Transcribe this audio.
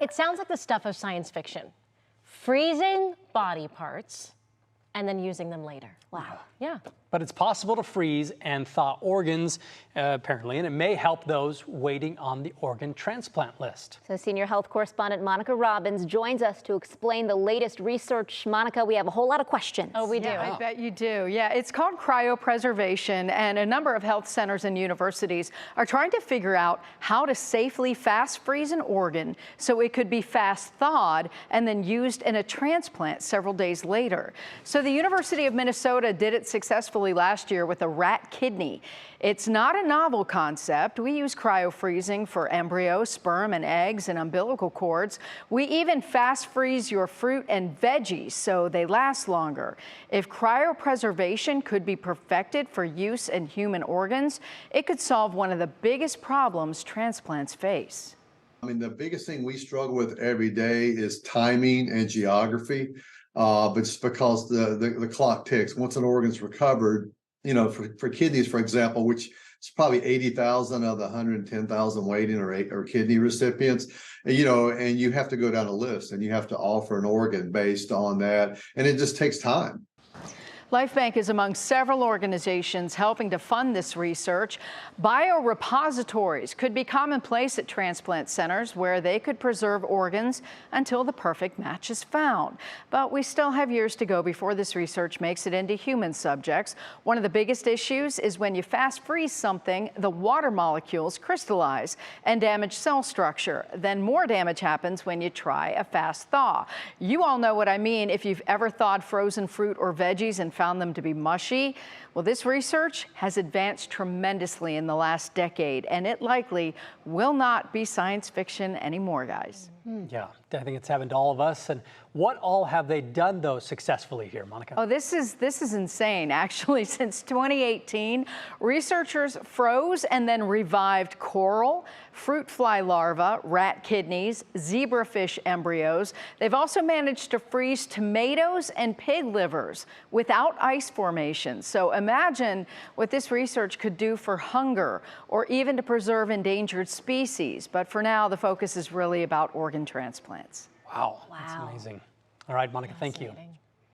It sounds like the stuff of science fiction. Freezing body parts and then using them later. Wow. Yeah. But it's possible to freeze and thaw organs, apparently, and it may help those waiting on the organ transplant list. So senior health correspondent Monica Robbins joins us to explain the latest research. Monica, we have a whole lot of questions. Oh, we do. Yeah, I bet you do. Yeah, it's called cryopreservation, and a number of health centers and universities are trying to figure out how to safely fast freeze an organ so it could be fast thawed and then used in a transplant several days later. So the University of Minnesota did it successfully last year with a rat kidney. It's not a novel concept. We use cryofreezing for embryos, sperm and eggs and umbilical cords. We even fast freeze your fruit and veggies so they last longer. If cryopreservation could be perfected for use in human organs, it could solve one of the biggest problems transplants face. I mean, the biggest thing we struggle with every day is timing and geography. But just because the clock ticks, once an organ's recovered, you know, for kidneys, for example, which is probably 80,000 of the 110,000 waiting or kidney recipients, you know, and you have to go down a list and you have to offer an organ based on that. And it just takes time. LifeBank is among several organizations helping to fund this research. Biorepositories could be commonplace at transplant centers where they could preserve organs until the perfect match is found. But we still have years to go before this research makes it into human subjects. One of the biggest issues is when you fast freeze something, the water molecules crystallize and damage cell structure. Then more damage happens when you try a fast thaw. You all know what I mean if you've ever thawed frozen fruit or veggies and found them to be mushy. Well, this research has advanced tremendously in the last decade, and it likely will not be science fiction anymore, guys. Yeah, I think it's happened to all of us. And what all have they done, though, successfully here, Monica? Oh, this is insane. Actually, since 2018, researchers froze and then revived coral, fruit fly larvae, rat kidneys, zebrafish embryos. They've also managed to freeze tomatoes and pig livers without ice formation. So imagine what this research could do for hunger or even to preserve endangered species. But for now, the focus is really about organ transplants. Wow, that's amazing. All right, Monica, thank you.